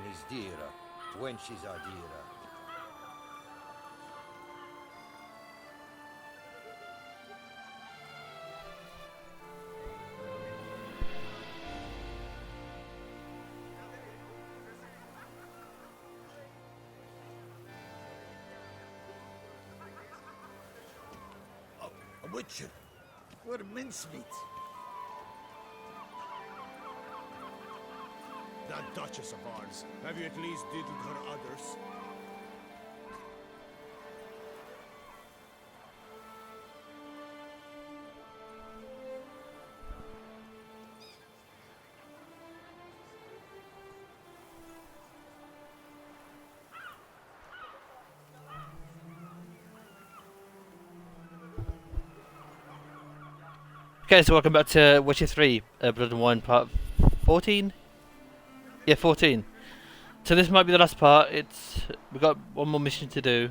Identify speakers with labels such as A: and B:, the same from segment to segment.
A: and is dearer when she's a dearer.
B: A butcher. What mincemeat.
C: That Duchess of ours. Have you at least diddled her others?
D: Okay, so welcome back to Witcher 3, Blood and Wine part 14? Yeah, 14. So this might be the last part. We've got one more mission to do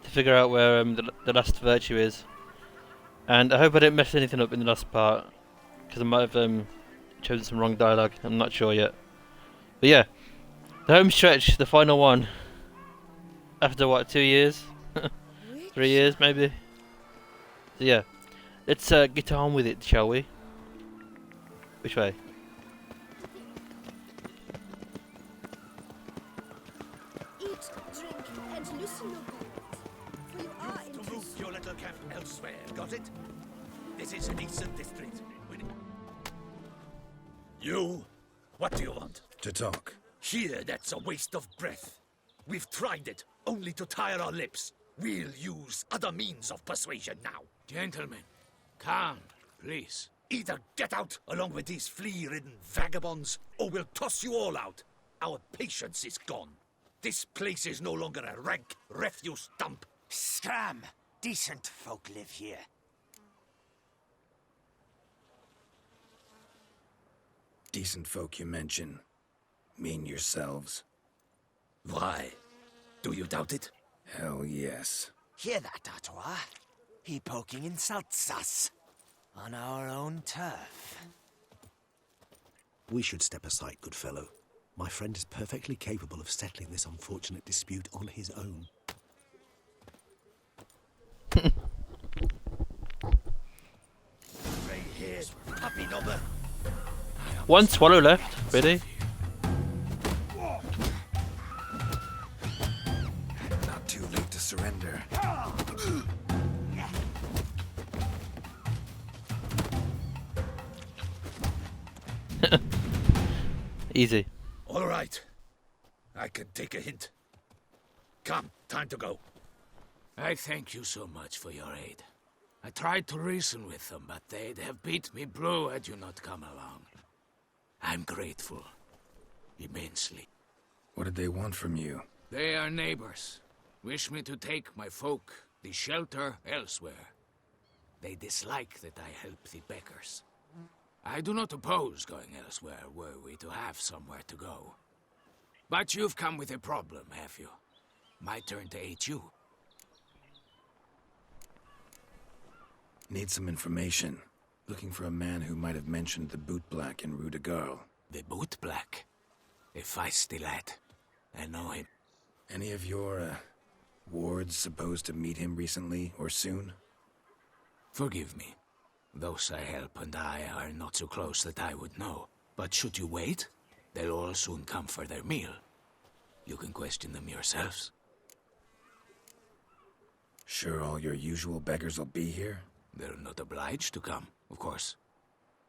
D: to figure out where the last virtue is. And I hope I didn't mess anything up in the last part, because I might have chosen some wrong dialogue. I'm not sure yet. But yeah, the home stretch, the final one. After what, 2 years? 3 years maybe? So yeah. Let's get on with it, shall we? Which way?
E: Eat, drink, and loosen your boots, for you are in
B: To move your little camp elsewhere, got it? This is a decent district. You? What do you want?
A: To talk.
B: Here, that's a waste of breath. We've tried it, only to tire our lips. We'll use other means of persuasion now.
F: Gentlemen, calm, please.
B: Either get out along with these flea-ridden vagabonds, or we'll toss you all out. Our patience is gone. This place is no longer a rank refuse dump.
G: Scram! Decent folk live here.
A: Decent folk you mention. Mean yourselves.
B: Why? Do you doubt it?
A: Hell yes.
G: Hear that, Artois? He poking insults us. On our own turf.
H: We should step aside, good fellow. My friend is perfectly capable of settling this unfortunate dispute on his own.
B: Grey hairs, puppy knobber.
D: One swallow left, really?
A: Not too late to surrender.
D: Easy.
B: All right. I can take a hint. Come, time to go.
F: I thank you so much for your aid. I tried to reason with them, but they'd have beat me blue had you not come along. I'm grateful. Immensely.
A: What did they want from you?
F: They are neighbors. Wish me to take my folk, the shelter, elsewhere. They dislike that I help the beggars. I do not oppose going elsewhere were we to have somewhere to go. But you've come with a problem, have you? My turn to aid you.
A: Need some information. Looking for a man who might have mentioned the bootblack in Rue de Garl.
F: The bootblack? A feisty lad. I know him.
A: Any of your, wards supposed to meet him recently or soon?
F: Forgive me. Those I help and I are not so close that I would know. But should you wait, they'll all soon come for their meal. You can question them yourselves.
A: Sure all your usual beggars will be here?
F: They're not obliged to come, of course.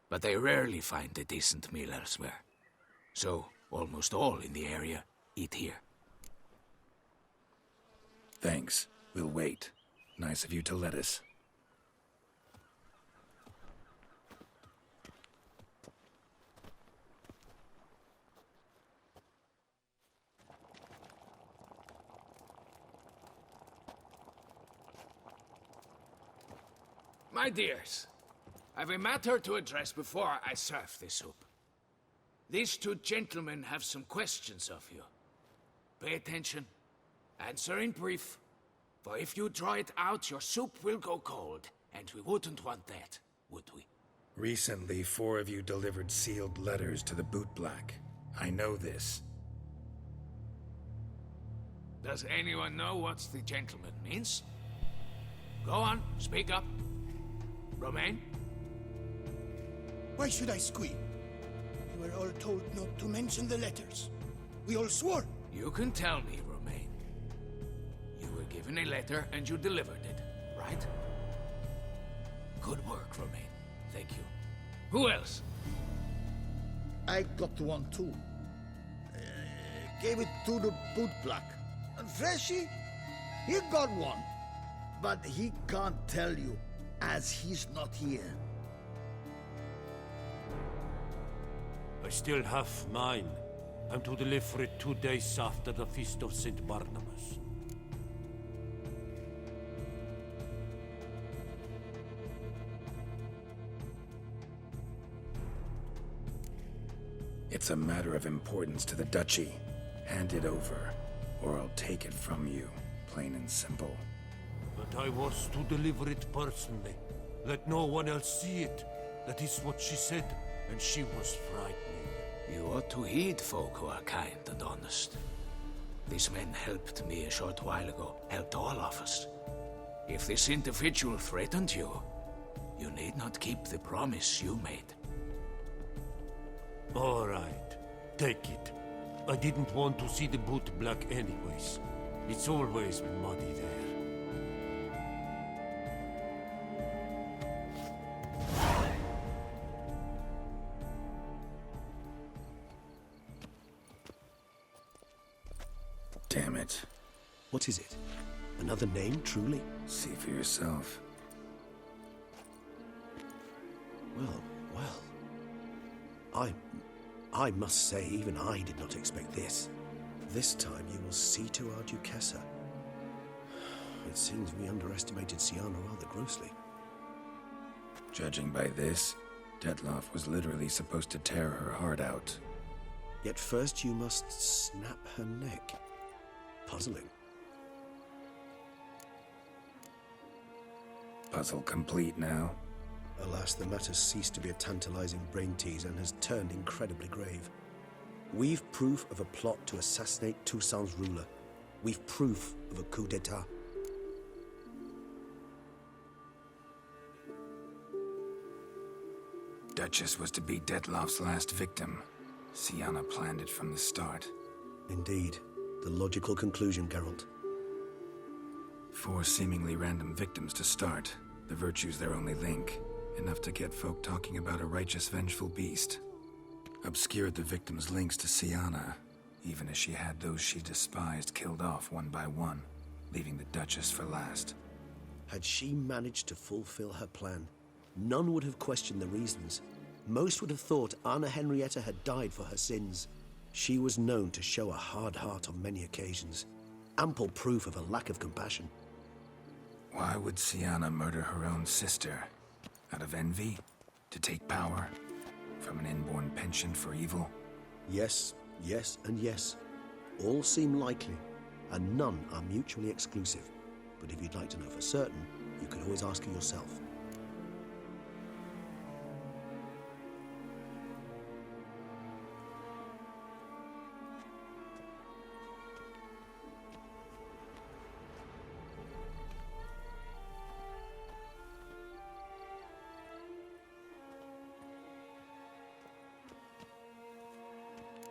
F: But they rarely find a decent meal elsewhere. So, almost all in the area eat here.
A: Thanks. We'll wait. Nice of you to let us.
F: My dears, I've a matter to address before I serve the soup. These two gentlemen have some questions of you. Pay attention. Answer in brief. For if you draw it out, your soup will go cold. And we wouldn't want that, would we?
A: Recently, 4 of you delivered sealed letters to the bootblack. I know this.
F: Does anyone know what the gentleman means? Go on, speak up. Romain?
I: Why should I squeal? We were all told not to mention the letters. We all swore.
F: You can tell me, Romain. You were given a letter and you delivered it, right? Good work, Romain. Thank you. Who else?
B: I got one too. Gave it to the bootblack. And Freshy, he got one. But he can't tell you, as he's not here.
C: I still have mine. I'm to deliver it 2 days after the Feast of St. Barnabas.
A: It's a matter of importance to the duchy. Hand it over, or I'll take it from you, plain and simple.
C: But I was to deliver it personally. Let no one else see it. That is what she said, and she was frightening.
F: You ought to heed folk who are kind and honest. These men helped me a short while ago, helped all of us. If this individual threatened you, you need not keep the promise you made.
C: All right, take it. I didn't want to see the bootblack anyways. It's always muddy there.
A: Damn it.
H: What is it? Another name, truly?
A: See for yourself.
H: Well, I must say, even I did not expect this. This time you will see to our Duchessa. It seems we underestimated Siana rather grossly.
A: Judging by this, Detloff was literally supposed to tear her heart out.
H: Yet first you must snap her neck. Puzzling.
A: Puzzle complete now.
H: Alas, the matter ceased to be a tantalizing brain tease and has turned incredibly grave. We've proof of a plot to assassinate Toussaint's ruler. We've proof of a coup d'etat.
A: Duchess was to be Detloff's last victim. Siana planned it from the start.
H: Indeed. The logical conclusion, Geralt.
A: 4 seemingly random victims to start. The virtue's their only link. Enough to get folk talking about a righteous, vengeful beast. Obscured the victims' links to Siana, even as she had those she despised killed off one by one, leaving the Duchess for last.
H: Had she managed to fulfill her plan, none would have questioned the reasons. Most would have thought Anna Henrietta had died for her sins. She was known to show a hard heart on many occasions. Ample proof of a lack of compassion.
A: Why would Siana murder her own sister? Out of envy? To take power? From an inborn penchant for evil?
H: Yes, yes, and yes. All seem likely, and none are mutually exclusive. But if you'd like to know for certain, you can always ask her yourself.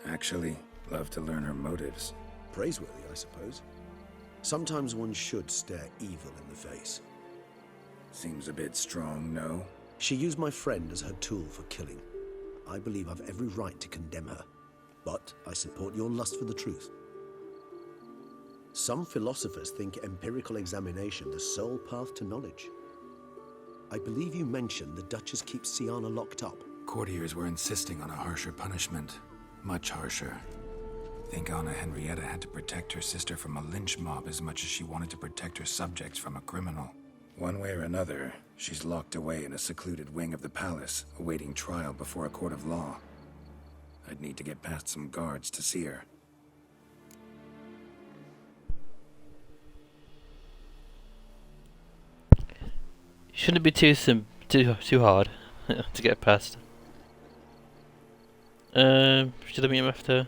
A: Actually, love to learn her motives.
H: Praiseworthy, I suppose. Sometimes one should stare evil in the face.
A: Seems a bit strong, no?
H: She used my friend as her tool for killing. I believe I've every right to condemn her. But I support your lust for the truth. Some philosophers think empirical examination the sole path to knowledge. I believe you mentioned the Duchess keeps Siana locked up.
A: Courtiers were insisting on a harsher punishment. Much harsher. Think Anna Henrietta had to protect her sister from a lynch mob as much as she wanted to protect her subjects from a criminal. One way or another, she's locked away in a secluded wing of the palace, awaiting trial before a court of law. I'd need to get past some guards to see her.
D: Shouldn't be too hard to get past. Should I meet him after?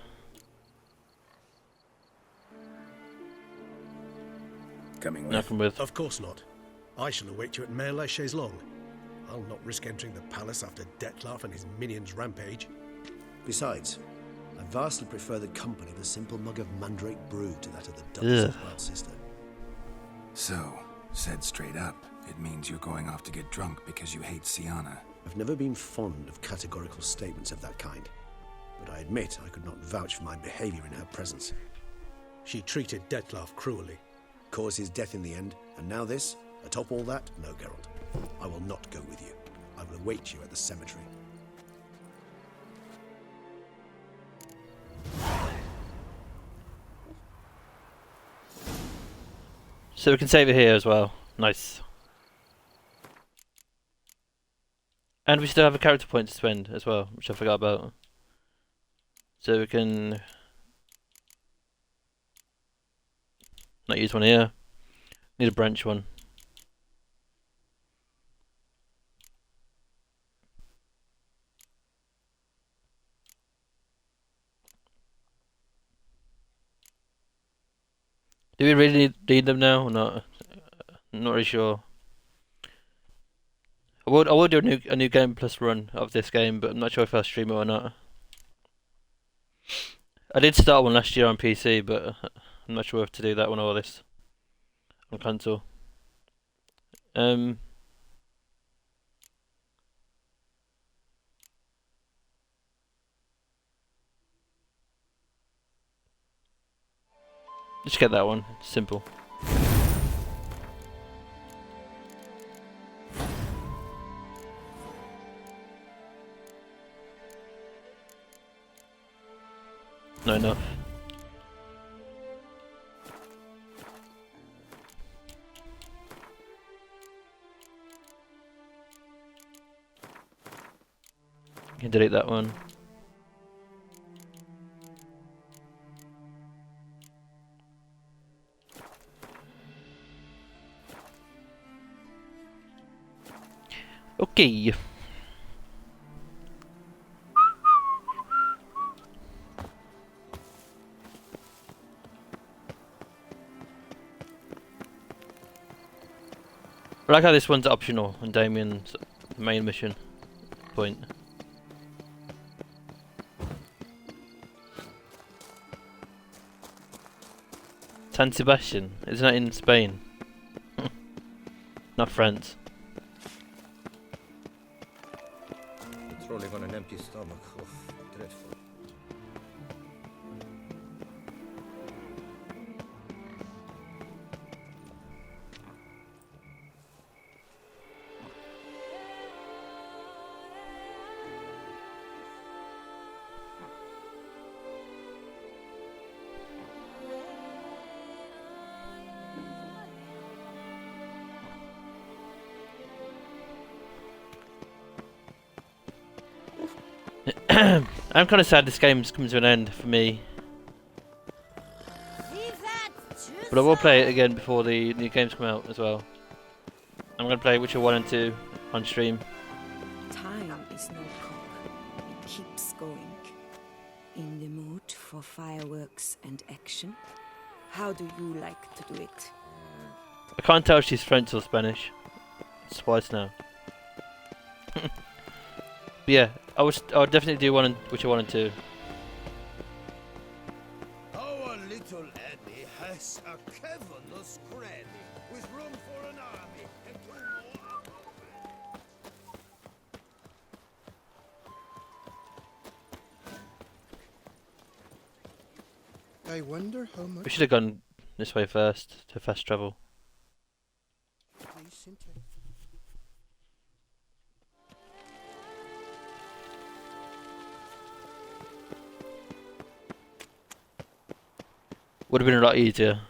A: coming with?
D: Nothing with.
H: Of course not. I shall await you at Mare la Chaise-Longue. I'll not risk entering the palace after Dettlaff and his minions rampage. Besides, I vastly prefer the company of a simple mug of mandrake brew to that of the Duchess's wild sister.
A: So, said straight up, it means you're going off to get drunk because you hate Sienna.
H: I've never been fond of categorical statements of that kind, but I admit I could not vouch for my behavior in her presence. She treated Dettlaff cruelly, caused his death in the end, and now this? Atop all that? No, Geralt. I will not go with you. I will await you at the cemetery.
D: So we can save it here as well. Nice. And we still have a character point to spend as well, which I forgot about. So we can not use one here. Need a branch one. Do we really need them now or not? I'm not really sure. I will do a new game plus run of this game, but I'm not sure if I'll stream it or not. I did start one last year on PC, but I'm not sure if to do that one or this on console. Just get that one. Simple. Not enough. You can delete that one. Okay. I like how this one's optional on Damien's main mission point. San Sebastian, isn't that in Spain? Not France.
J: Patrolling on an empty stomach. Oh, dreadful.
D: I'm kind of sad this game's coming to an end for me. But I will play it again before the new games come out as well. I'm going to play Witcher 1 and 2 on stream.
K: Time is no clock. It keeps going. In the mood for fireworks and action? How do you like to do it?
D: I can't tell if she's French or Spanish. It's twice now. But yeah, I would definitely do Witcher 1 and 2.
B: Our little Annie has a cavernous granny with room for an army and 2 more
I: I wonder how much.
D: We should have gone this way first to fast travel.
I: Please, Cynthia.
D: Would have been a lot easier.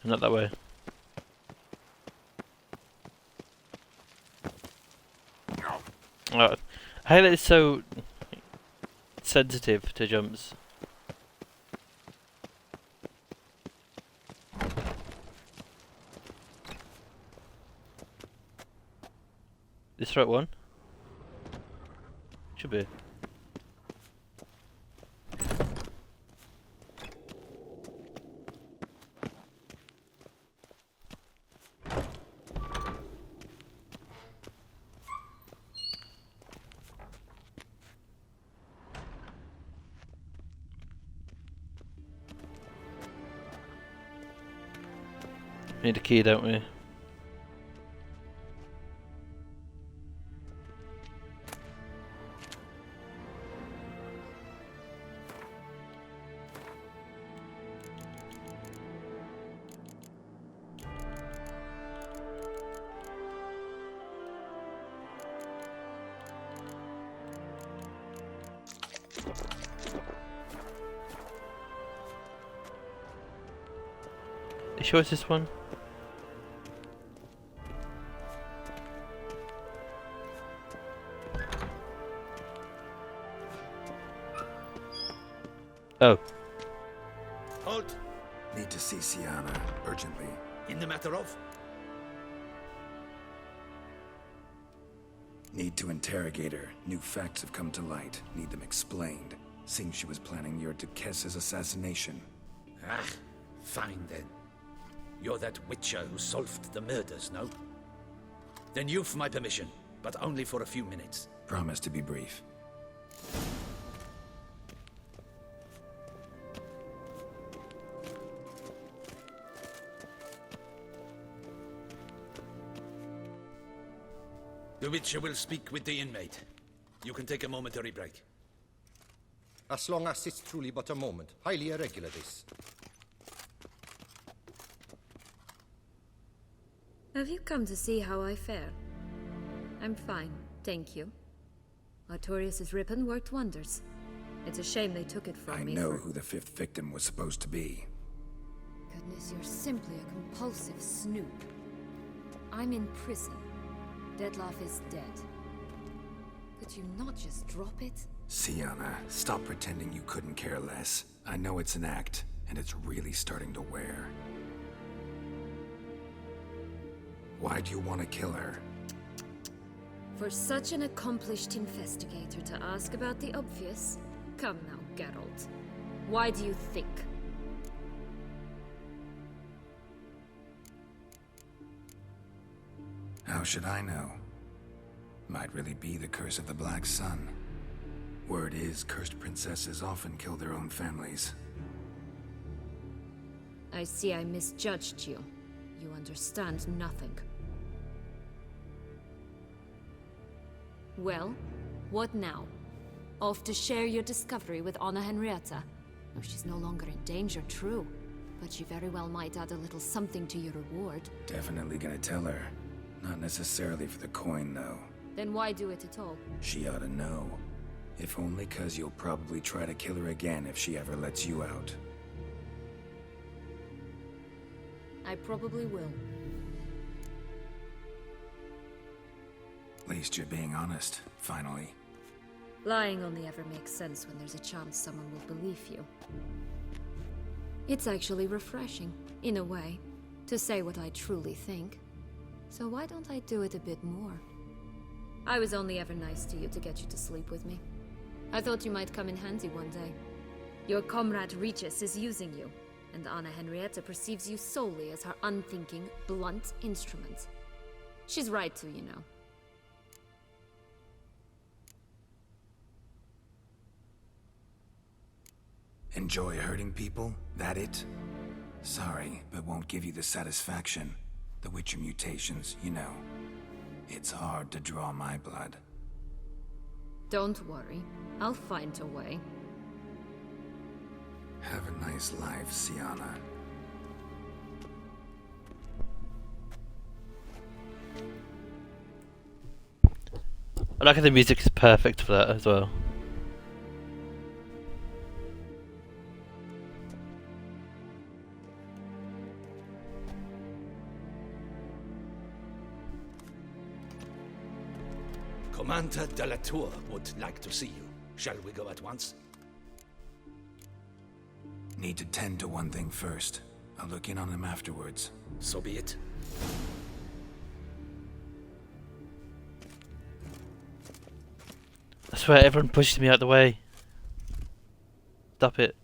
D: Not that way. Oh, I hate that it's so sensitive to jumps. This right one? Should be. Need a key, don't we? You sure it's this one? Oh.
B: Halt!
A: Need to see Sienna, urgently.
B: In the matter of?
A: Need to interrogate her. New facts have come to light. Need them explained. Seems she was planning your Duquesse's assassination.
B: Ah, fine then. You're that witcher who solved the murders, no? Then you've my permission, but only for a few minutes.
A: Promise to be brief.
B: The witcher will speak with the inmate. You can take a momentary break.
J: As long as it's truly but a moment. Highly irregular, this.
K: Have you come to see how I fare? I'm fine, thank you. Artorius' ribbon worked wonders. It's a shame they took it from me.
A: I know who the fifth victim was supposed to be.
K: Goodness, you're simply a compulsive snoop. I'm in prison. Detlef is dead. Could you not just drop it?
A: Sienna, stop pretending you couldn't care less. I know it's an act, and it's really starting to wear. Why do you want to kill her?
K: For such an accomplished investigator to ask about the obvious? Come now, Geralt. Why do you think?
A: How should I know? Might really be the curse of the Black Sun. Word is, cursed princesses often kill their own families.
K: I see I misjudged you. You understand nothing. Well, what now? Off to share your discovery with Anna Henrietta? Oh, she's no longer in danger, true. But she very well might add a little something to your reward.
A: Definitely gonna tell her. Not necessarily for the coin, though.
K: Then why do it at all?
A: She ought to know. If only 'cause you'll probably try to kill her again if she ever lets you out.
K: I probably will.
A: At least you're being honest, finally.
K: Lying only ever makes sense when there's a chance someone will believe you. It's actually refreshing, in a way, to say what I truly think. So why don't I do it a bit more? I was only ever nice to you to get you to sleep with me. I thought you might come in handy one day. Your comrade Regis is using you, and Anna Henrietta perceives you solely as her unthinking, blunt instrument. She's right to, you know.
A: Enjoy hurting people? That it? Sorry, but won't give you the satisfaction. The Witcher mutations, you know. It's hard to draw my blood.
K: Don't worry. I'll find a way.
A: Have a nice life, Sienna.
D: I like how the music is perfect for that as well.
B: Commander de la Tour would like to see you. Shall we go at once?
A: Need to tend to one thing first. I'll look in on him afterwards.
B: So be it.
D: I swear everyone pushes me out the way. Stop it.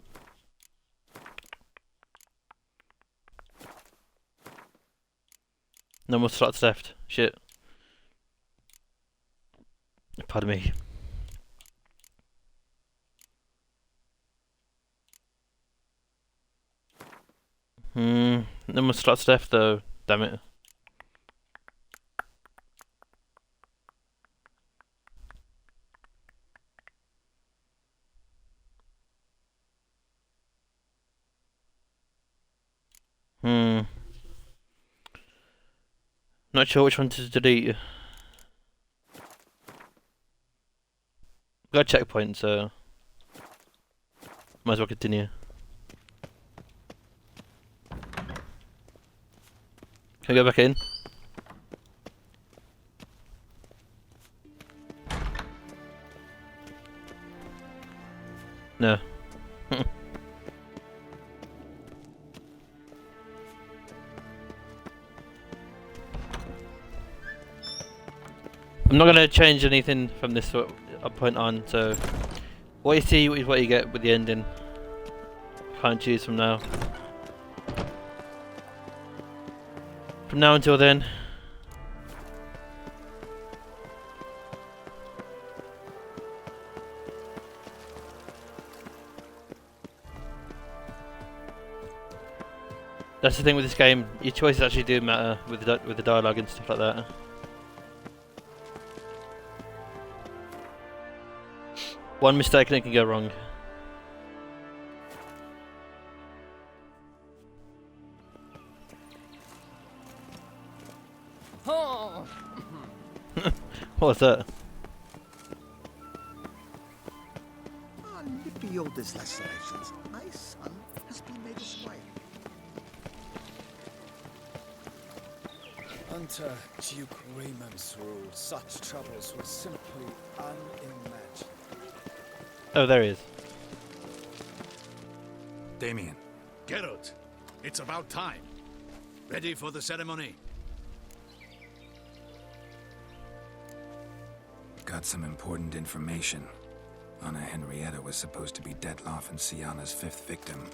D: No more slots left. Shit. Pardon me. No more slots left though. Damn it. Not sure which one to delete. Got a checkpoint, so might as well continue. Can we go back in? No. I'm not going to change anything from this point on, so what you see is what you get with the ending. Can't choose from now. From now until then. That's the thing with this game, your choices actually do matter with the dialogue and stuff like that. One mistake and it can go wrong.
G: Oh.
D: What was that?
I: Lepiot's lacerations. My son has been made a swine.
L: Under Duke Raymond's rule, such troubles were simply unimaginable.
D: Oh, there he is.
A: Damien.
B: Geralt, it's about time. Ready for the ceremony?
A: Got some important information. Anna Henrietta was supposed to be Detloff and Sienna's 5th victim.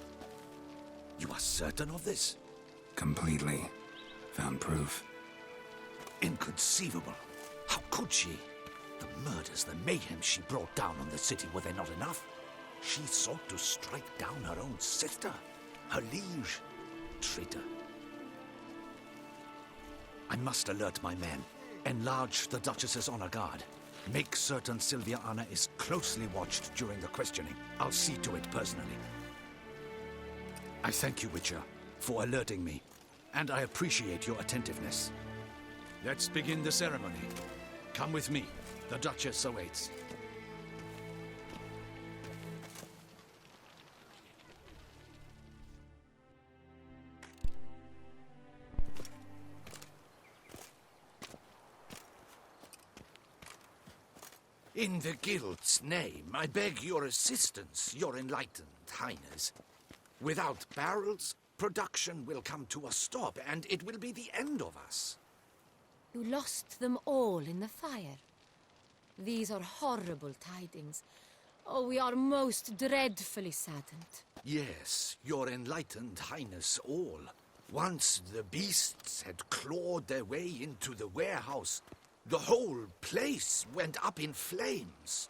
B: You are certain of this?
A: Completely. Found proof.
B: Inconceivable. How could she? The murders, the mayhem she brought down on the city, were they not enough? She sought to strike down her own sister, her liege. Traitor. I must alert my men. Enlarge the Duchess's honor guard. Make certain Sylvia Anna is closely watched during the questioning. I'll see to it personally. I thank you, Witcher, for alerting me, and I appreciate your attentiveness. Let's begin the ceremony. Come with me. The Duchess awaits. In the Guild's name, I beg your assistance, your enlightened highness. Without barrels, production will come to a stop, and it will be the end of us.
K: You lost them all in the fire. These are horrible tidings. Oh, we are most dreadfully saddened.
B: Yes, your enlightened highness all. Once the beasts had clawed their way into the warehouse, the whole place went up in flames.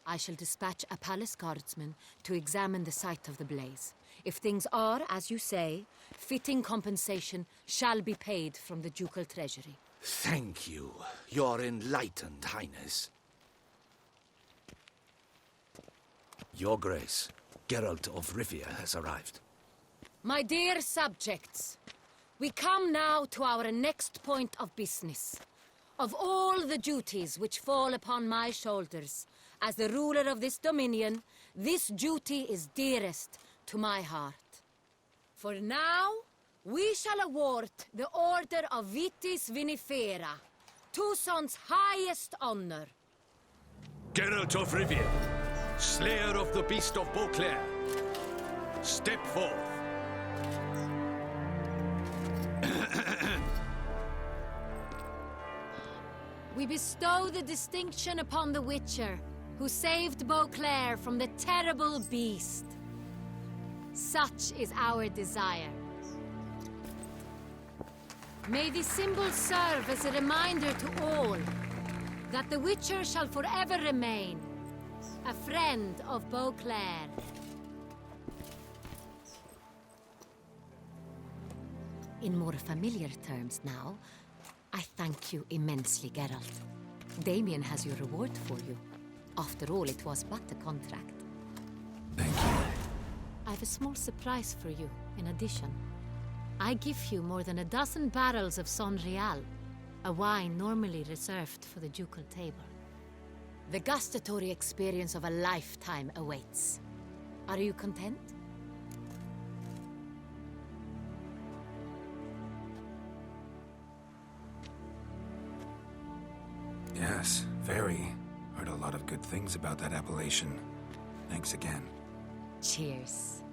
K: I shall dispatch a palace guardsman to examine the site of the blaze. If things are, as you say, fitting compensation shall be paid from the ducal treasury.
B: Thank you, your enlightened highness. Your Grace, Geralt of Rivia has arrived.
K: My dear subjects, we come now to our next point of business. Of all the duties which fall upon my shoulders, as the ruler of this dominion, this duty is dearest to my heart. For now, we shall award the Order of Vitis Vinifera, Tucson's highest honor.
B: Geralt of Rivia, slayer of the beast of Beauclair, step forth.
K: we bestow the distinction upon the Witcher, who saved Beauclair from the terrible beast. Such is our desire. May the symbol serve as a reminder to all that the Witcher shall forever remain a friend of Beauclair. In more familiar terms now, I thank you immensely, Geralt. Damien has your reward for you. After all, it was but a contract.
A: Thank you.
K: I have a small surprise for you, in addition. I give you more than a dozen barrels of Sonreal, a wine normally reserved for the ducal table. The gustatory experience of a lifetime awaits. Are you content?
A: Yes, very. Heard a lot of good things about that appellation. Thanks again.
K: Cheers.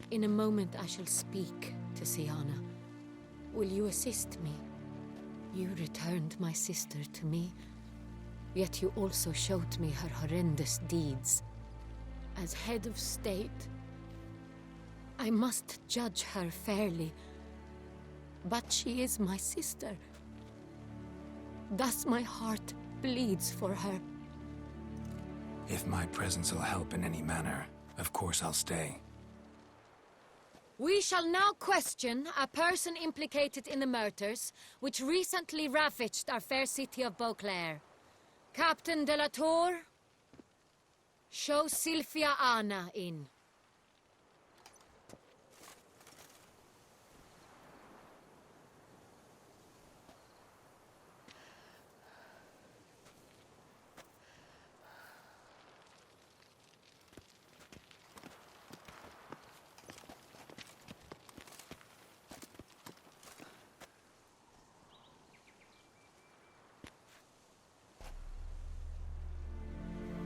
K: In a moment I shall speak to Siana. Will you assist me? You returned my sister to me, yet you also showed me her horrendous deeds. As head of state, I must judge her fairly, but she is my sister. Thus my heart bleeds for her.
A: If my presence will help in any manner, of course I'll stay.
K: We shall now question a person implicated in the murders which recently ravaged our fair city of Beauclair. Captain de la Tour, show Sylvia Anna in.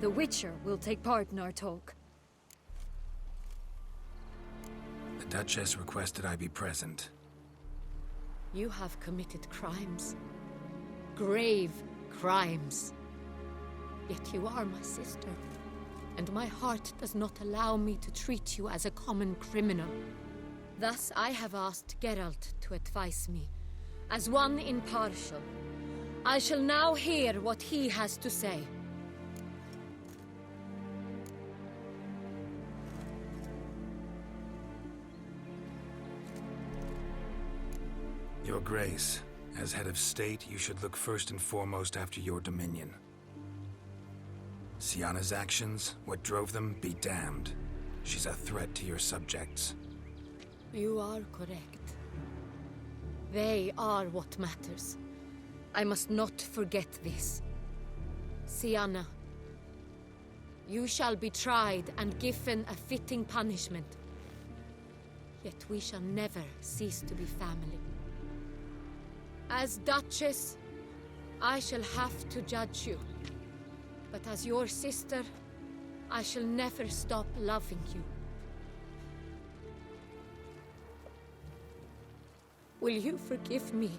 M: The Witcher will take part in our talk.
A: The Duchess requested I be present.
K: You have committed crimes. Grave crimes. Yet you are my sister, and my heart does not allow me to treat you as a common criminal. Thus I have asked Geralt to advise me, as one impartial. I shall now hear what he has to say.
A: Your Grace, as head of state, you should look first and foremost after your dominion. Siana's actions, what drove them, be damned. She's a threat to your subjects.
K: You are correct. They are what matters. I must not forget this. Siana, you shall be tried and given a fitting punishment. Yet we shall never cease to be family. As Duchess, I shall have to judge you. But as your sister, I shall never stop loving you. Will you forgive me?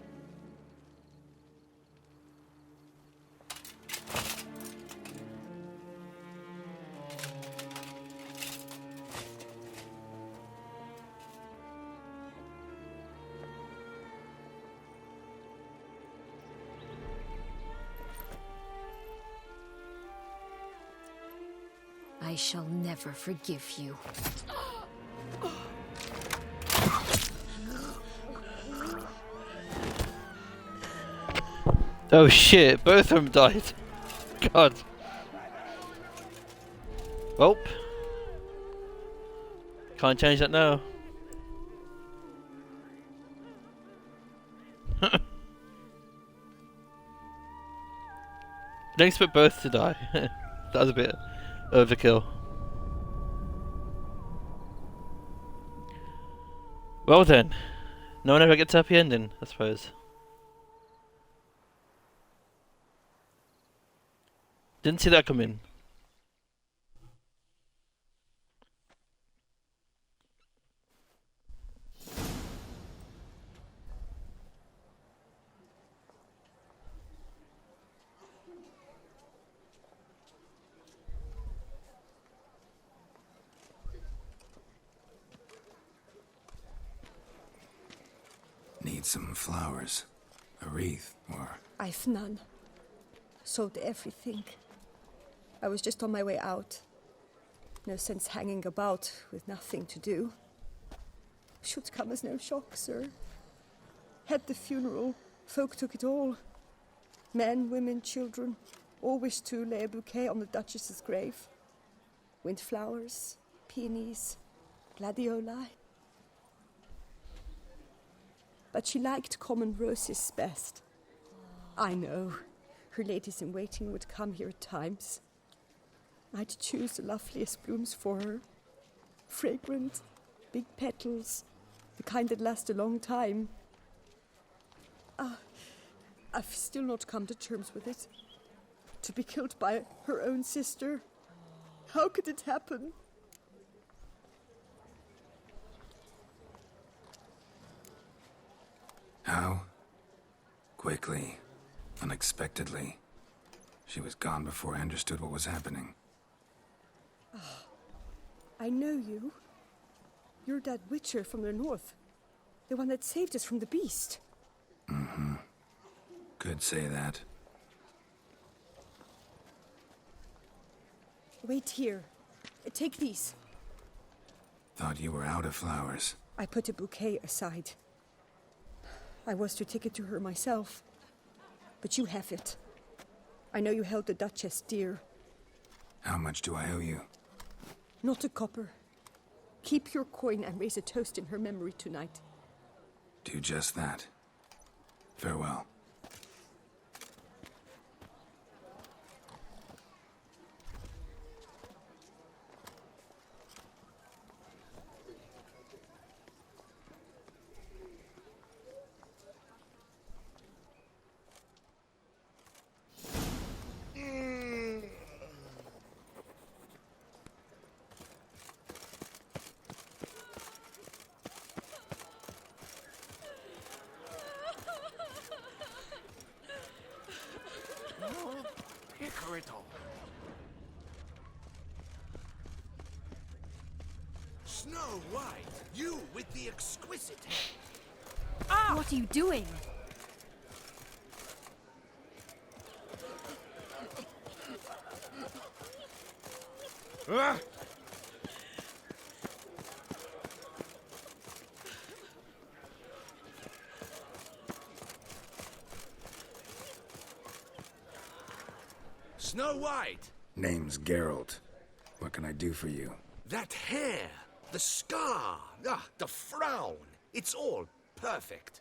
M: I shall never forgive you.
D: Oh shit, both of them died. God. Well. Can't change that now. I don't expect both to die. That was a bit overkill. Well then, no one ever gets a happy ending, I suppose. Didn't see that coming.
A: Need some flowers, a wreath, or...
N: I've none. Sold everything. I was just on my way out. No sense hanging about with nothing to do. Should come as no shock, sir. Had the funeral, folk took it all. Men, women, children, all wished to lay a bouquet on the Duchess's grave. Windflowers, peonies, gladioli. But she liked common roses best. I know, her ladies-in-waiting would come here at times. I'd choose the loveliest blooms for her. Fragrant, big petals, the kind that last a long time. I've still not come to terms with it. To be killed by her own sister. How could it happen?
A: How? Quickly. Unexpectedly. She was gone before I understood what was happening.
N: I know you. You're that witcher from the north. The one that saved us from the beast.
A: Mm-hmm. Could say that.
N: Wait here. Take these.
A: Thought you were out of flowers.
N: I put a bouquet aside. I was to take it to her myself. But you have it. I know you held the Duchess dear.
A: How much do I owe you?
N: Not a copper. Keep your coin and raise a toast in her memory tonight.
A: Do just that. Farewell.
B: Snow White, you with the exquisite hair.
M: Ah! What are you doing?
B: Ah! Snow White!
A: Name's Geralt. What can I do for you?
B: That hair, the scar, the frown, it's all perfect.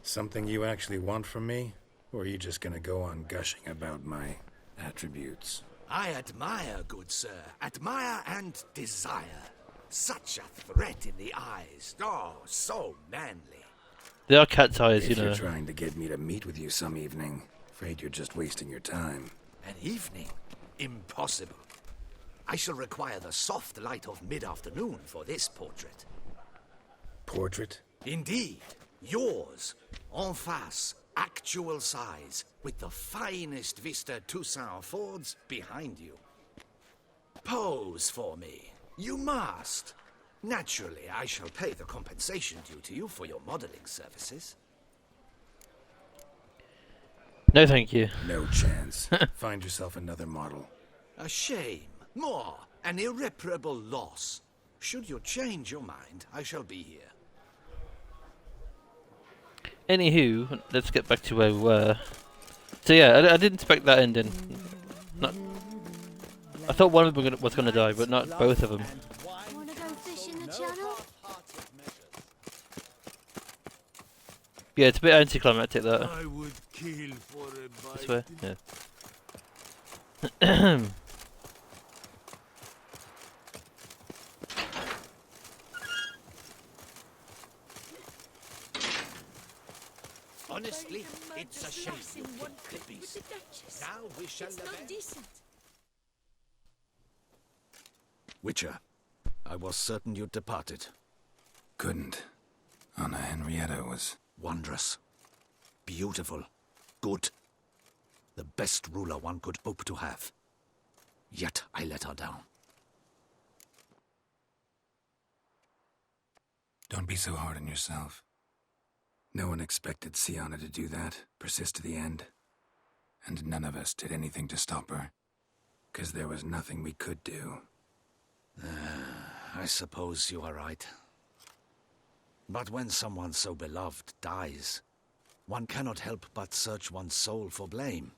A: Something you actually want from me? Or are you just gonna go on gushing about my attributes?
B: I admire, good sir. Admire and desire. Such a threat in the eyes. Oh, so manly.
D: They are cat's eyes, you
A: If
D: know.
A: you're trying to get me to meet with you some evening, afraid you're just wasting your time.
B: An evening? Impossible. I shall require the soft light of mid-afternoon for this portrait.
A: Portrait?
B: Indeed. Yours. En face. Actual size. With the finest Vista Toussaint affords behind you. Pose for me. You must. Naturally, I shall pay the compensation due to you for your modeling services.
D: No, thank you.
A: No chance. Find yourself another model.
B: A shame. More. An irreparable loss. Should you change your mind, I shall be here.
D: Anywho, let's get back to where we were. So yeah, I didn't expect that ending. Not. I thought one of them was going to die, but not both of them.
E: Wanna go fish in the channel?
D: Yeah, it's a bit anticlimactic that.
C: I would kill for a bite.
D: I swear, yeah.
B: Honestly, it's a shame you killed the beast. Now we shall avenge. Witcher, I was certain you'd departed.
A: Couldn't. Anna Henrietta was...
B: Wondrous. Beautiful. Good. The best ruler one could hope to have. Yet I let her down.
A: Don't be so hard on yourself. No one expected Sienna to do that, persist to the end. And none of us did anything to stop her. 'Cause there was nothing we could do.
B: I suppose you are right. But when someone so beloved dies, one cannot help but search one's soul for blame.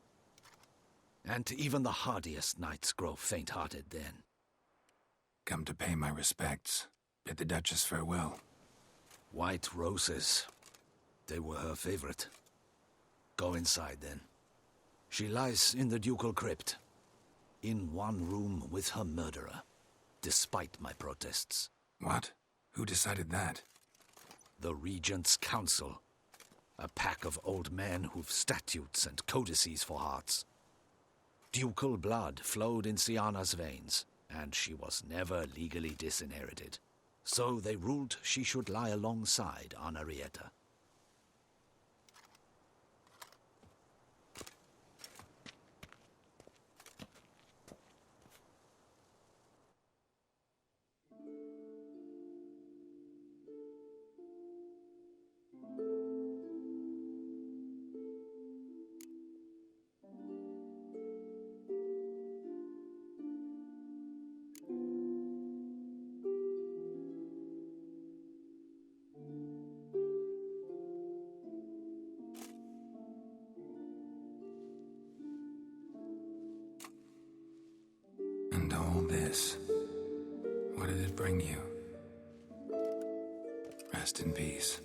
B: And even the hardiest knights grow faint-hearted then.
A: Come to pay my respects. Bid the Duchess farewell.
B: White roses. They were her favorite. Go inside then. She lies in the ducal crypt. In one room with her murderer. Despite my protests.
A: What? Who decided that?
B: The Regent's Council. A pack of old men who've statutes and codices for hearts. Ducal blood flowed in Sienna's veins, and she was never legally disinherited. So they ruled she should lie alongside Henrietta.
A: And all this, what did it bring you? Rest in peace.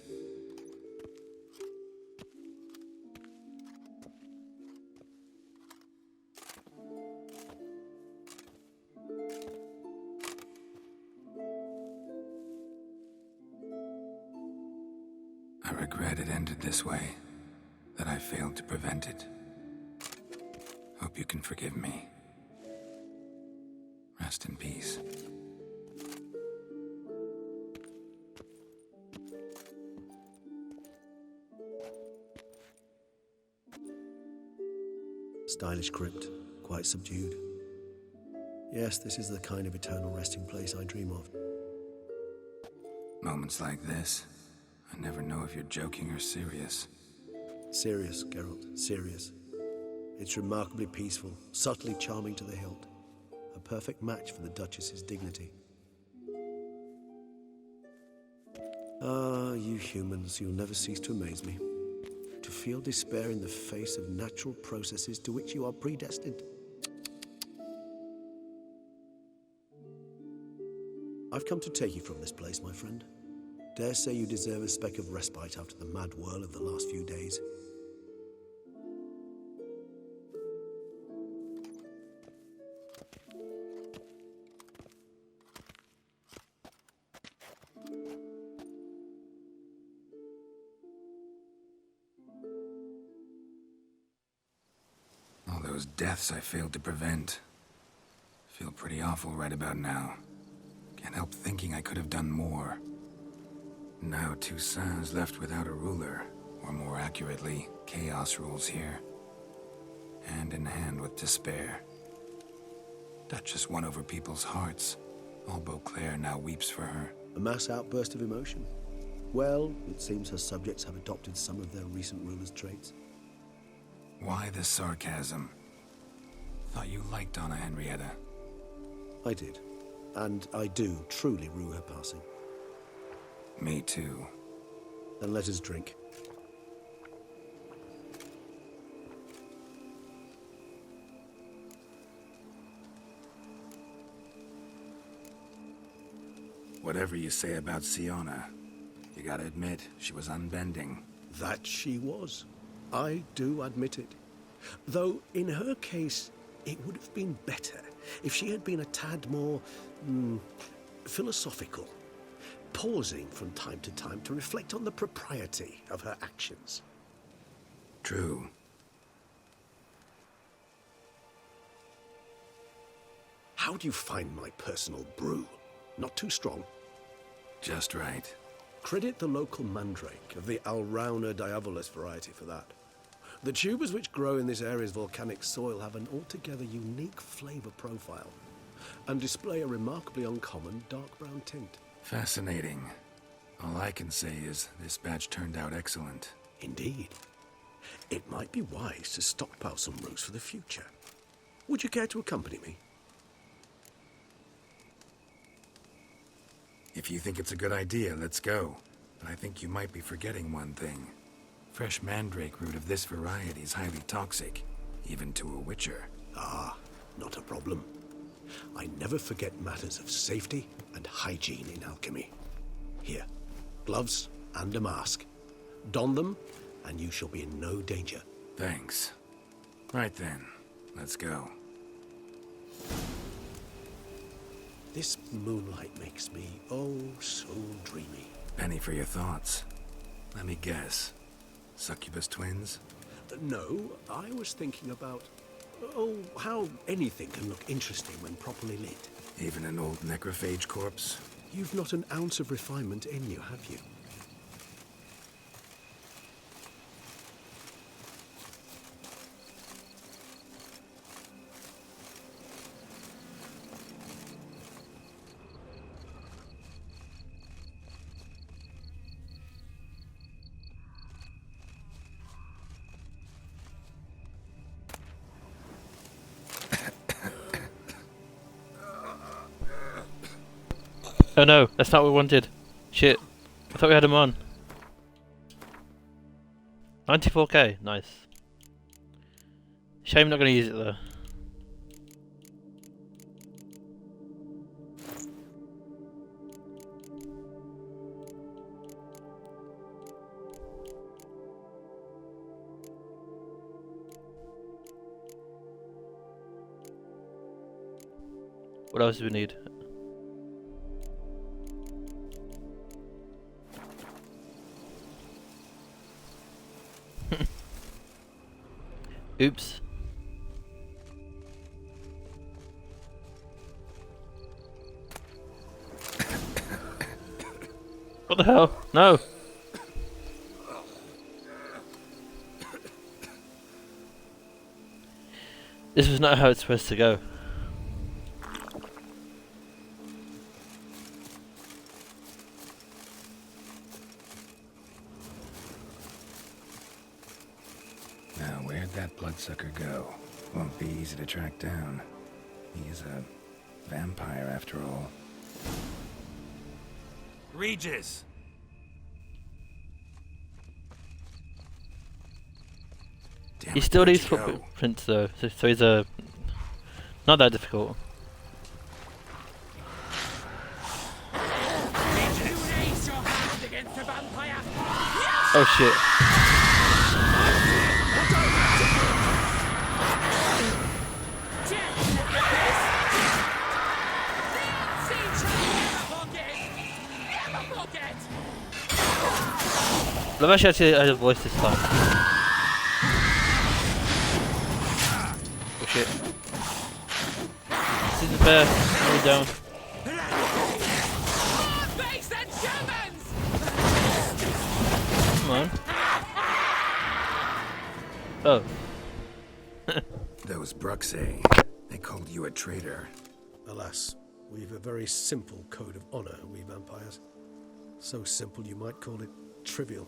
A: I regret it ended this way, that I failed to prevent it. Hope you can forgive me. Rest in peace.
H: Stylish crypt, quite subdued. Yes, this is the kind of eternal resting place I dream of.
A: Moments like this, I never know if you're joking or serious.
H: Serious, Geralt, serious. It's remarkably peaceful, subtly charming to the hilt. A perfect match for the Duchess's dignity. Ah, you humans, you'll never cease to amaze me. To feel despair in the face of natural processes to which you are predestined. I've come to take you from this place, my friend. Dare say you deserve a speck of respite after the mad whirl of the last few days.
A: All those deaths I failed to prevent. Feel pretty awful right about now. Can't help thinking I could have done more. Now Toussaint's left without a ruler, or more accurately, chaos rules here. Hand in hand with despair. Duchess won over people's hearts. All Beauclair now weeps for her.
H: A mass outburst of emotion. Well, it seems her subjects have adopted some of their recent ruler's traits.
A: Why the sarcasm? Thought you liked Donna Henrietta.
H: I did. And I do truly rue her passing.
A: Me too.
H: Then let us drink.
A: Whatever you say about Sienna, you gotta admit, she was unbending.
H: That she was. I do admit it. Though, in her case, it would have been better if she had been a tad more philosophical, pausing from time to time to reflect on the propriety of her actions.
A: True.
H: How do you find my personal brew? Not too strong?
A: Just right.
H: Credit the local mandrake of the Alrauna diabolus variety for that. The tubers which grow in this area's volcanic soil have an altogether unique flavor profile and display a remarkably uncommon dark brown tint.
A: Fascinating. All I can say is this batch turned out excellent.
H: Indeed. It might be wise to stockpile some rows for the future. Would you care to accompany me?
A: If you think it's a good idea, let's go. But I think you might be forgetting one thing. Fresh mandrake root of this variety is highly toxic, even to a witcher.
H: Ah, not a problem. I never forget matters of safety and hygiene in alchemy. Here, gloves and a mask. Don them, and you shall be in no danger.
A: Thanks. Right then, let's go.
H: This moonlight makes me, oh, so dreamy.
A: Penny for your thoughts. Let me guess. Succubus twins?
H: No, I was thinking about, oh, how anything can look interesting when properly lit.
A: Even an old necrophage corpse?
H: You've not an ounce of refinement in you, have you?
D: Oh no, that's not what we wanted. Shit. I thought we had him on. 94k, nice. Shame not gonna use it though. What else do we need? Oops. What the hell? No! This was not how it's supposed to go.
A: That bloodsucker go? Won't be easy to track down. He is a vampire after all.
C: Regis!
D: He still needs footprints though, so he's not that difficult. Oh shit. I've actually had a voice this time. Oh shit. This is the bear. Hold down. Come on. Oh.
A: Those Bruxay, they called you a traitor.
H: Alas, we've a very simple code of honor, we vampires. So simple you might call it trivial.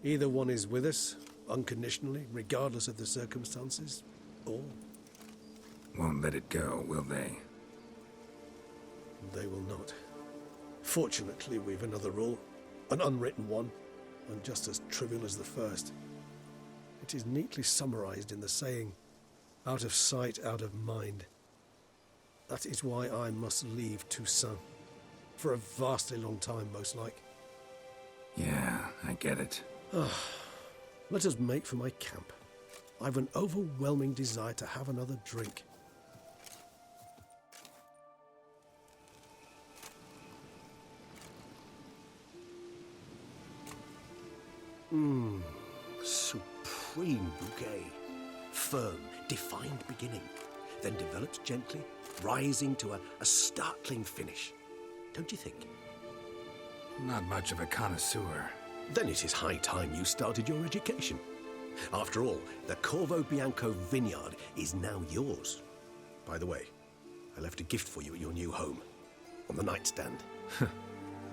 H: Either one is with us, unconditionally, regardless of the circumstances, or...
A: Won't let it go, will they?
H: They will not. Fortunately, we've another rule, an unwritten one, and just as trivial as the first. It is neatly summarized in the saying, out of sight, out of mind. That is why I must leave Toussaint. For a vastly long time, most like.
A: Yeah, I get it.
H: Let us make for my camp. I've an overwhelming desire to have another drink. Supreme bouquet. Firm, defined beginning, then develops gently, rising to a startling finish. Don't you think?
A: Not much of a connoisseur.
H: Then it is high time you started your education. After all, the Corvo Bianco vineyard is now yours. By the way, I left a gift for you at your new home, on the nightstand.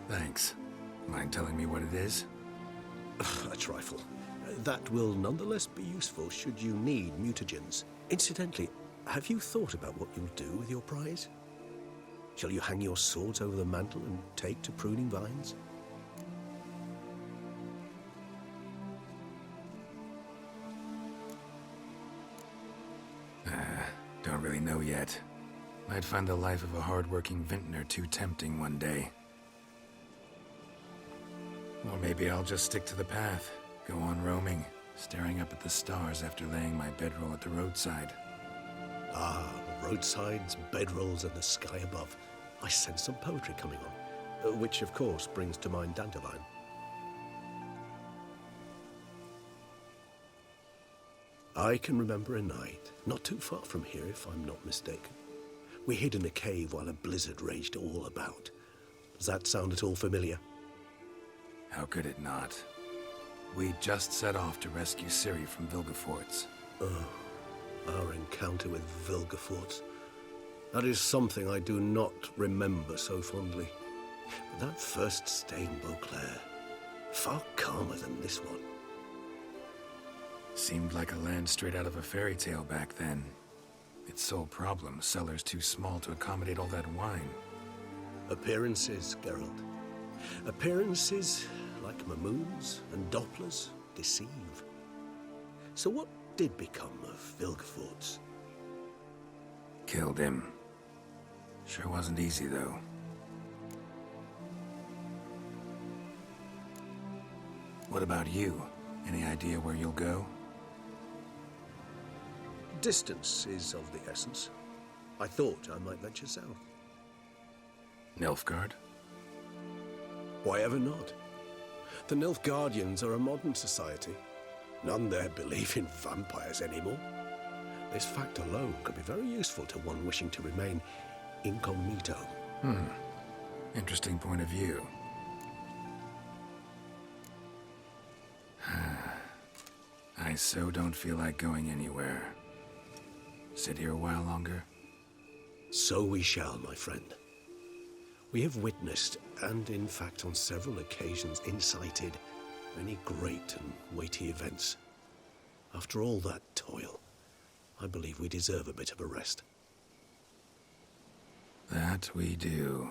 A: Thanks. Mind telling me what it is?
H: A trifle. That will nonetheless be useful should you need mutagens. Incidentally, have you thought about what you'll do with your prize? Shall you hang your swords over the mantle and take to pruning vines?
A: Don't really know yet. Might find the life of a hard-working vintner too tempting one day. Or maybe I'll just stick to the path, go on roaming, staring up at the stars after laying my bedroll at the roadside.
H: Ah, roadsides, bedrolls, and the sky above. I sense some poetry coming on, which of course brings to mind Dandelion. I can remember a night, not too far from here if I'm not mistaken. We hid in a cave while a blizzard raged all about. Does that sound at all familiar?
A: How could it not? We just set off to rescue Ciri from Vilgefortz.
H: Oh, our encounter with Vilgefortz. That is something I do not remember so fondly. But that first stay in Beauclair, far calmer than this one.
A: Seemed like a land straight out of a fairy tale back then. Its sole problem, cellars too small to accommodate all that wine.
H: Appearances, Geralt. Appearances, like Mamoons and Dopplers, deceive. So what did become of Vilgefortz?
A: Killed him. Sure wasn't easy, though. What about you? Any idea where you'll go?
H: Distance is of the essence. I thought I might venture south.
A: Nilfgaard?
H: Why ever not? The Nilfgaardians are a modern society. None there believe in vampires anymore. This fact alone could be very useful to one wishing to remain incognito.
A: Interesting point of view. I so don't feel like going anywhere. Sit here a while longer?
H: So we shall, my friend. We have witnessed, and in fact on several occasions incited, many great and weighty events. After all that toil, I believe we deserve a bit of a rest.
A: That we do.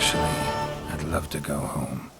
A: Actually, I'd love to go home.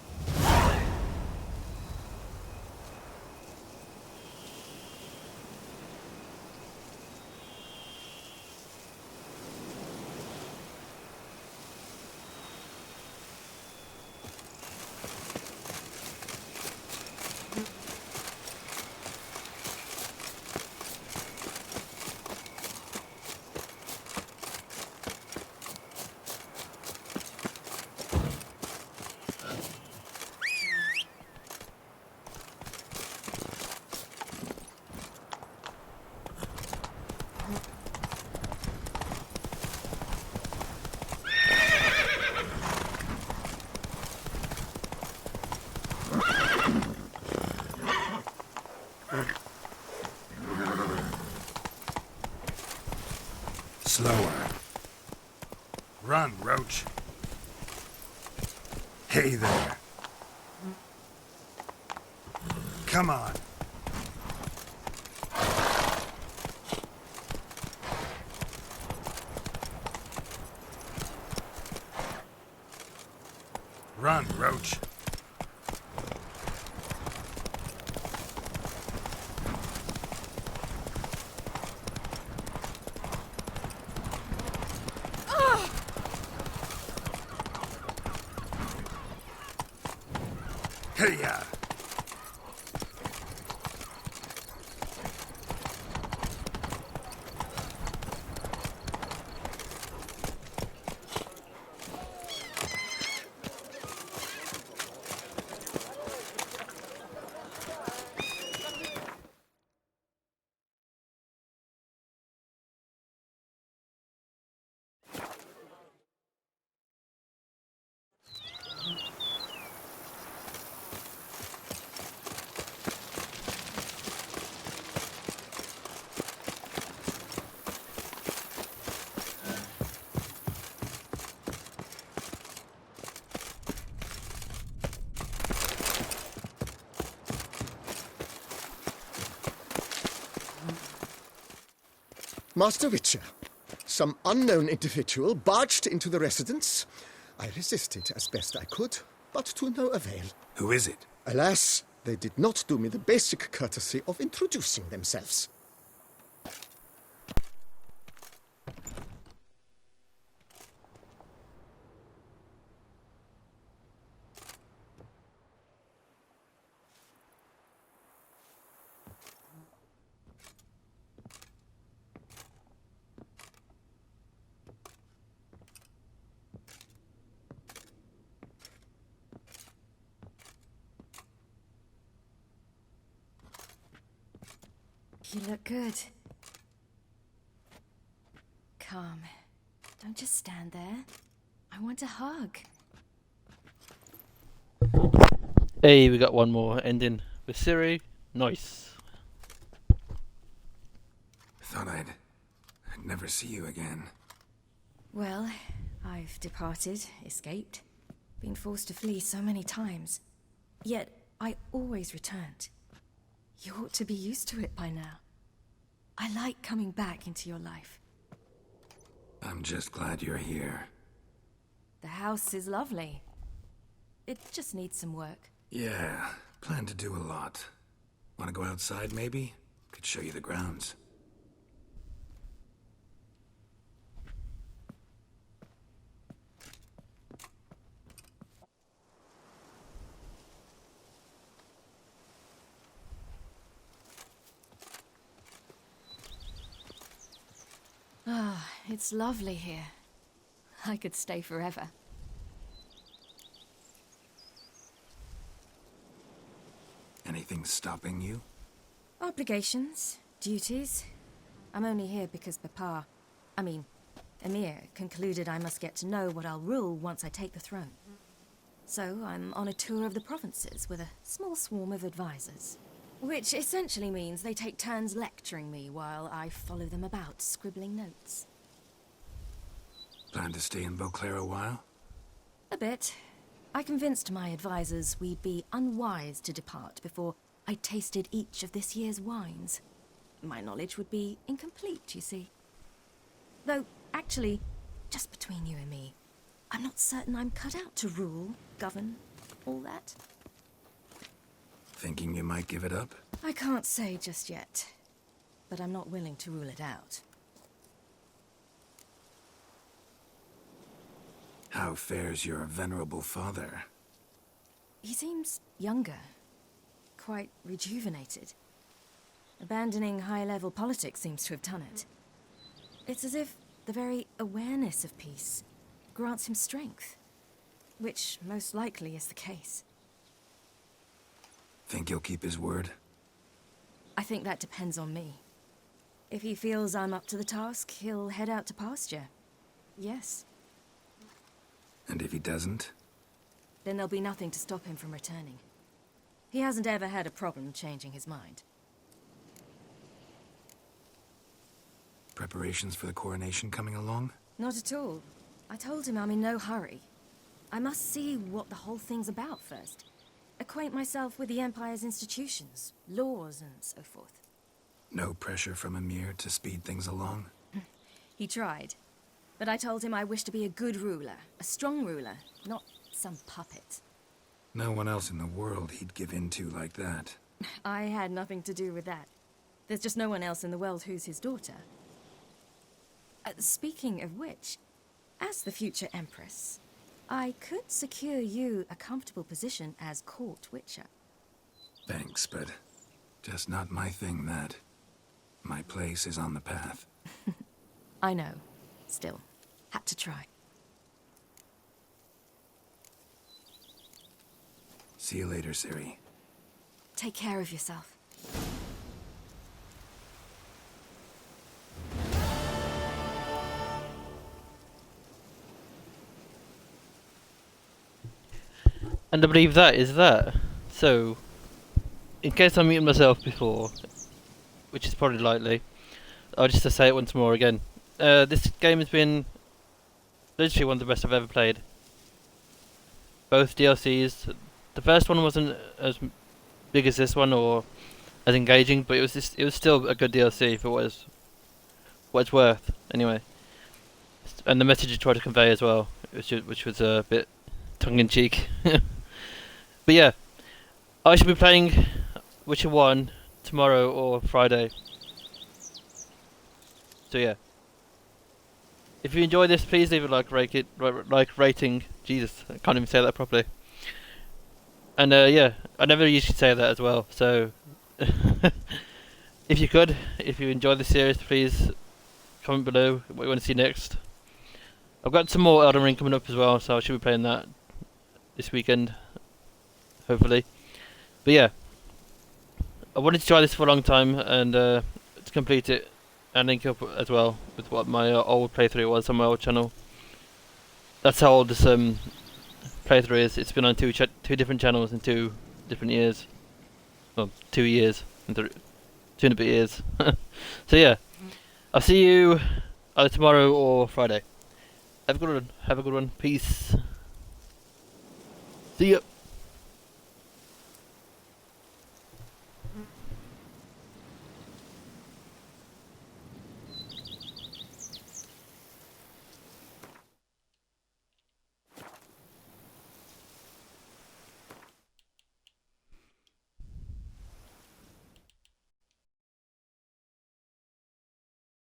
A: Slower. Run, Roach. Hey there. Come on. Run, Roach. Hey-ya!
O: Master Witcher, some unknown individual barged into the residence. I resisted as best I could, but to no avail.
A: Who is it?
O: Alas, they did not do me the basic courtesy of introducing themselves.
M: You look good. Calm. Don't just stand there. I want a hug.
D: Hey, we got one more ending with Siri. Nice.
A: Thought I'd never see you again.
M: Well, I've departed, escaped, been forced to flee so many times. Yet, I always returned. You ought to be used to it by now. I like coming back into your life.
A: I'm just glad you're here.
M: The house is lovely. It just needs some work.
A: Yeah, plan to do a lot. Want to go outside, maybe? Could show you the grounds.
M: Ah, it's lovely here. I could stay forever.
A: Anything stopping you?
M: Obligations, duties. I'm only here because Emir concluded I must get to know what I'll rule once I take the throne. So I'm on a tour of the provinces with a small swarm of advisors. Which essentially means they take turns lecturing me while I follow them about, scribbling notes.
A: Plan to stay in Beauclair a while?
M: A bit. I convinced my advisors we'd be unwise to depart before I tasted each of this year's wines. My knowledge would be incomplete, you see. Though, actually, just between you and me, I'm not certain I'm cut out to rule, govern, all that.
A: Thinking you might give it up?
M: I can't say just yet, but I'm not willing to rule it out.
A: How fares your venerable father?
M: He seems younger, quite rejuvenated. Abandoning high-level politics seems to have done it. It's as if the very awareness of peace grants him strength, which most likely is the case.
A: Think he'll keep his word?
M: I think that depends on me. If he feels I'm up to the task, he'll head out to pasture. Yes.
A: And if he doesn't?
M: Then there'll be nothing to stop him from returning. He hasn't ever had a problem changing his mind.
A: Preparations for the coronation coming along?
M: Not at all. I told him I'm in no hurry. I must see what the whole thing's about first. Acquaint myself with the Empire's institutions, laws, and so forth.
A: No pressure from Emir to speed things along?
M: He tried. But I told him I wish to be a good ruler, a strong ruler, not some puppet.
A: No one else in the world he'd give in to like that.
M: I had nothing to do with that. There's just no one else in the world who's his daughter. Speaking of which, as the future Empress, I could secure you a comfortable position as court witcher.
A: Thanks, but just not my thing, that. My place is on the path.
M: I know. Still, had to try.
A: See you later, Ciri.
M: Take care of yourself.
D: And I believe that is that. So, in case I'm muting myself before, which is probably likely, I'll just say it once more again. This game has been literally one of the best I've ever played. Both DLCs. The first one wasn't as big as this one or as engaging, but it was still a good DLC for what it's worth. Anyway, and the message it tried to convey as well, which was a bit tongue-in-cheek. But yeah, I should be playing Witcher 1 tomorrow or Friday. So yeah. If you enjoy this, please leave a like rating. Jesus, I can't even say that properly. And yeah, I never usually say that as well. So if you enjoy the series, please comment below what you want to see next. I've got some more Elden Ring coming up as well, so I should be playing that this weekend, hopefully. But yeah, I wanted to try this for a long time and to complete it and link up as well with what my old playthrough was on my old channel. That's how old this playthrough is. It's been on two different channels in 2 different years. Well, 2 years and 2 and a bit years. So yeah, I'll see you either tomorrow or Friday. Have a good one. Peace. See ya.